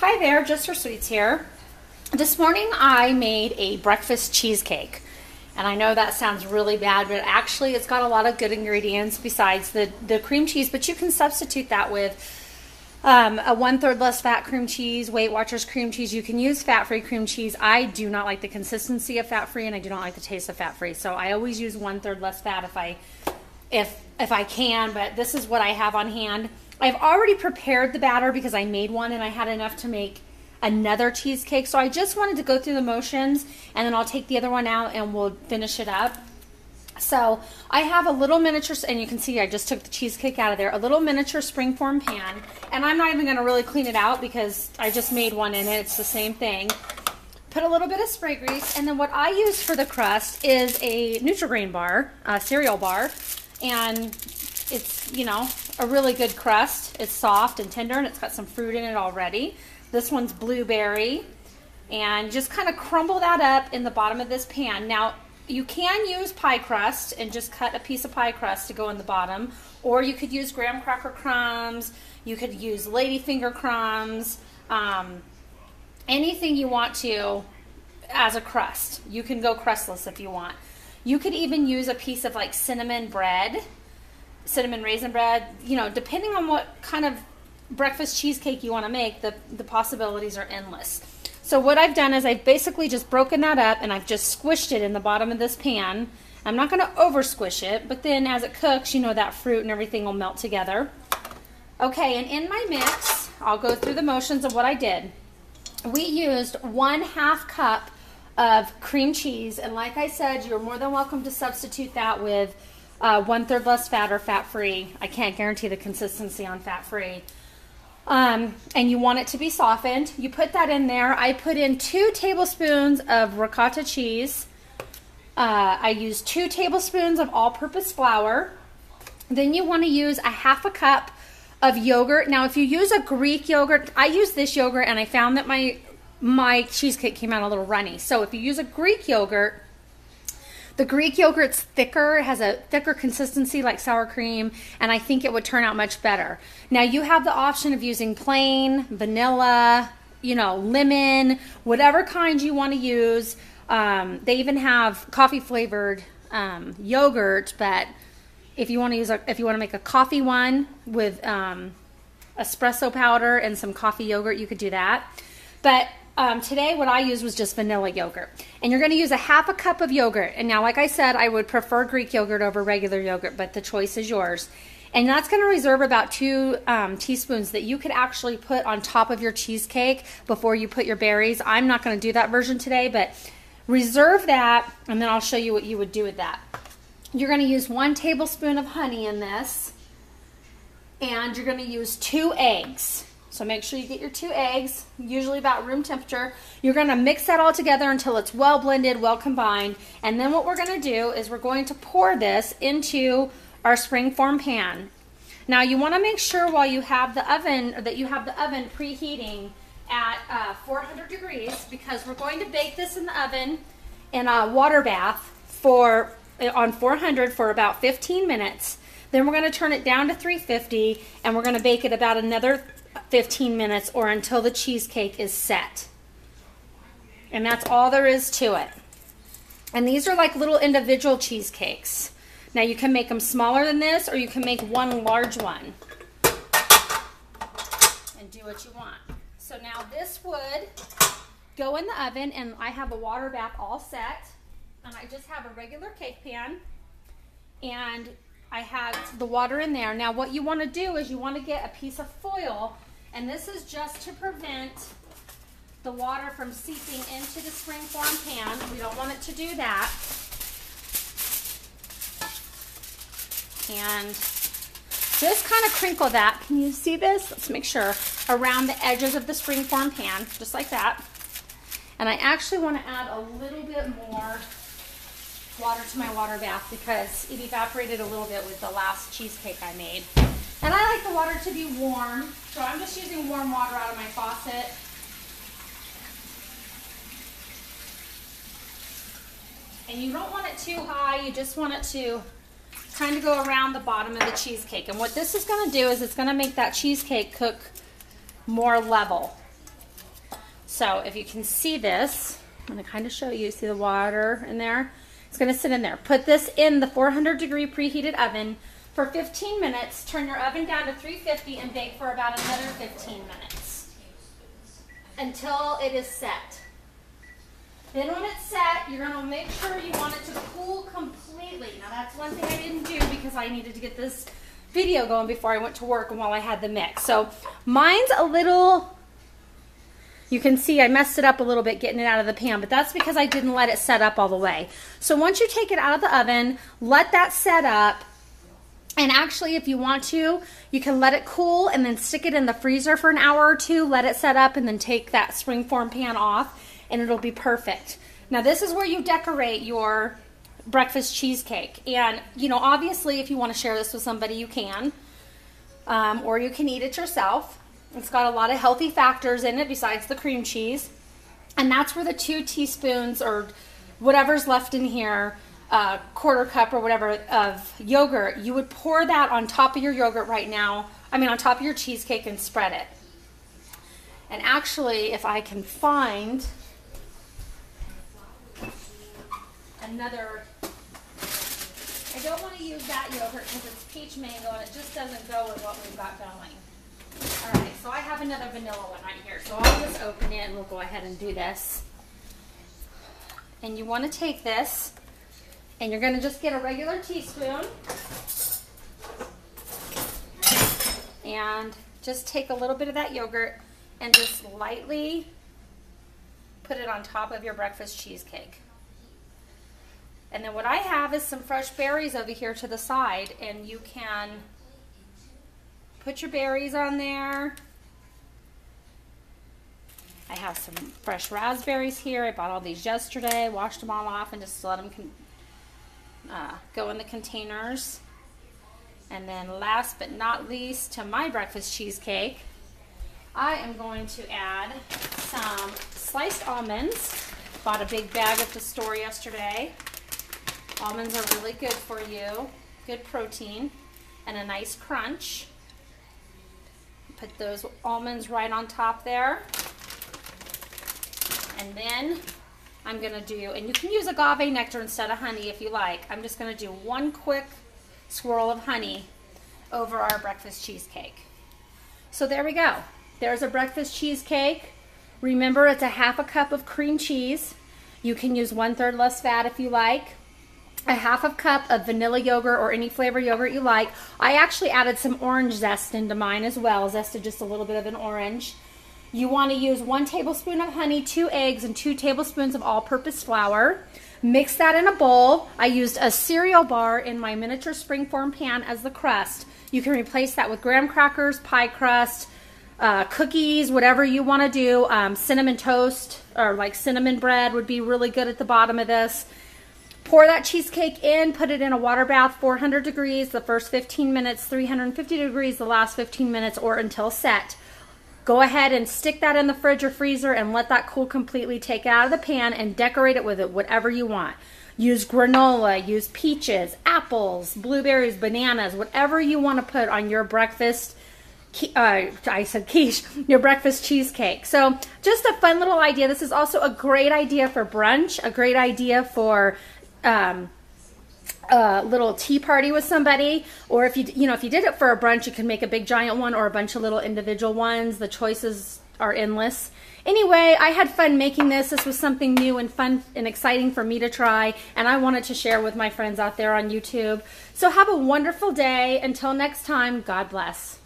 Hi there, Jus4SweetZ here. This morning I made a breakfast cheesecake. And I know that sounds really bad, but actually it's got a lot of good ingredients besides the cream cheese, but you can substitute that with a 1/3 less fat cream cheese, Weight Watchers cream cheese. You can use fat-free cream cheese. I do not like the consistency of fat-free, and I do not like the taste of fat-free. So I always use 1/3 less fat if I can, but this is what I have on hand. I've already prepared the batter because I made one and I had enough to make another cheesecake. So I just wanted to go through the motions, and then I'll take the other one out and we'll finish it up. So I have a little miniature, and you can see I just took the cheesecake out of there, a little miniature springform pan. And I'm not even going to really clean it out because I just made one in it. It's the same thing. Put a little bit of spray grease, and then what I use for the crust is a Nutri-Grain bar, a cereal bar. And it's, you know, a really good crust. It's soft and tender, and it's got some fruit in it already. This one's blueberry. And just kind of crumble that up in the bottom of this pan. Now, you can use pie crust and just cut a piece of pie crust to go in the bottom. Or you could use graham cracker crumbs. You could use ladyfinger crumbs. Anything you want to as a crust. You can go crustless if you want. You could even use a piece of like cinnamon bread, cinnamon raisin bread, you know, depending on what kind of breakfast cheesecake you want to make, the possibilities are endless. So what I've done is I've basically just broken that up and I've just squished it in the bottom of this pan. I'm not going to over squish it, but then as it cooks, you know, that fruit and everything will melt together. Okay, and in my mix, I'll go through the motions of what I did. We used 1/2 cup of cream cheese, and like I said, you're more than welcome to substitute that with 1/3 less fat or fat-free. I can't guarantee the consistency on fat-free. And you want it to be softened. You put that in there. I put in 2 tablespoons of ricotta cheese. I used 2 tablespoons of all-purpose flour. Then you want to use a 1/2 cup of yogurt. Now, if you use a Greek yogurt, I use this yogurt, and I found that my cheesecake came out a little runny. So if you use a Greek yogurt, the Greek yogurt's thicker, it has a thicker consistency like sour cream, and I think it would turn out much better. Now you have the option of using plain, vanilla, you know, lemon, whatever kind you want to use. They even have coffee flavored yogurt, but if you want to use if you want to make a coffee one with espresso powder and some coffee yogurt, you could do that. But today what I used was just vanilla yogurt. And you're going to use a 1/2 cup of yogurt. And now, like I said, I would prefer Greek yogurt over regular yogurt, but the choice is yours. And that's going to reserve about 2 teaspoons that you could actually put on top of your cheesecake before you put your berries. I'm not going to do that version today, but reserve that, and then I'll show you what you would do with that. You're going to use 1 tablespoon of honey in this, and you're going to use 2 eggs. So make sure you get your 2 eggs, usually about room temperature. You're going to mix that all together until it's well blended, well combined. And then what we're going to do is we're going to pour this into our springform pan. Now you want to make sure while you have the oven, that you have the oven preheating at 400 degrees, because we're going to bake this in the oven in a water bath on 400 for about 15 minutes. Then we're going to turn it down to 350, and we're going to bake it about another 15 minutes or until the cheesecake is set. And that's all there is to it. And these are like little individual cheesecakes. Now you can make them smaller than this, or you can make one large one and do what you want. So now this would go in the oven, and I have a water bath all set, and I just have a regular cake pan, and I have the water in there. Now what you want to do is you want to get a piece of foil, and this is just to prevent the water from seeping into the springform pan. We don't want it to do that. And just kind of crinkle that. Can you see this? Let's make sure. Around the edges of the springform pan, just like that. And I actually want to add a little bit more water to my water bath because it evaporated a little bit with the last cheesecake I made. And I like the water to be warm, so I'm just using warm water out of my faucet. And you don't want it too high, you just want it to kind of go around the bottom of the cheesecake. And what this is going to do is it's going to make that cheesecake cook more level. So if you can see this, I'm going to kind of show you. See the water in there? It's going to sit in there. Put this in the 400-degree preheated oven for 15 minutes. Turn your oven down to 350 and bake for about another 15 minutes until it is set. Then when it's set, you're going to make sure you want it to cool completely. Now that's one thing I didn't do because I needed to get this video going before I went to work and while I had the mix. So mine's a little, you can see I messed it up a little bit getting it out of the pan, but that's because I didn't let it set up all the way. So once you take it out of the oven, let that set up. And actually, if you want to, you can let it cool and then stick it in the freezer for an hour or two, let it set up, and then take that springform pan off, and it'll be perfect. Now, this is where you decorate your breakfast cheesecake. And, you know, obviously, if you want to share this with somebody, you can. Or you can eat it yourself. It's got a lot of healthy factors in it besides the cream cheese. And that's where the 2 teaspoons or whatever's left in here, quarter cup or whatever of yogurt, you would pour that on top of your yogurt right now. I mean, on top of your cheesecake and spread it. And actually, if I can find another, I don't want to use that yogurt because it's peach mango and it just doesn't go with what we've got going. All right, so I have another vanilla one right here. So I'll just open it and we'll go ahead and do this. And you want to take this and you're going to just get a regular teaspoon and just take a little bit of that yogurt and just lightly put it on top of your breakfast cheesecake. And then what I have is some fresh berries over here to the side, and you can put your berries on there. I have some fresh raspberries here. I bought all these yesterday, washed them all off, and just let them go in the containers. And then last but not least, to my breakfast cheesecake, I am going to add some sliced almonds. Bought a big bag at the store yesterday. Almonds are really good for you, good protein, and a nice crunch. Put those almonds right on top there. And then I'm going to do, and you can use agave nectar instead of honey if you like. I'm just going to do one quick swirl of honey over our breakfast cheesecake. So there we go. There's a breakfast cheesecake. Remember, it's a ½ cup of cream cheese. You can use 1/3 less fat if you like. A ½ cup of vanilla yogurt or any flavor yogurt you like. I actually added some orange zest into mine as well, zested just a little bit of an orange. You want to use 1 tablespoon of honey, 2 eggs, and 2 tablespoons of all-purpose flour. Mix that in a bowl. I used a cereal bar in my miniature springform pan as the crust. You can replace that with graham crackers, pie crust, cookies, whatever you want to do. Cinnamon toast or like cinnamon bread would be really good at the bottom of this. Pour that cheesecake in, put it in a water bath, 400 degrees, the first 15 minutes, 350 degrees, the last 15 minutes, or until set. Go ahead and stick that in the fridge or freezer and let that cool completely. Take it out of the pan and decorate it with it, whatever you want. Use granola, use peaches, apples, blueberries, bananas, whatever you want to put on your breakfast, I said quiche, your breakfast cheesecake. So just a fun little idea. This is also a great idea for brunch, a great idea for a little tea party with somebody, or if you did it for a brunch, you can make a big giant one or a bunch of little individual ones. The choices are endless. Anyway, I had fun making this. This was something new and fun and exciting for me to try, and I wanted to share with my friends out there on YouTube. So have a wonderful day. Until next time, God bless.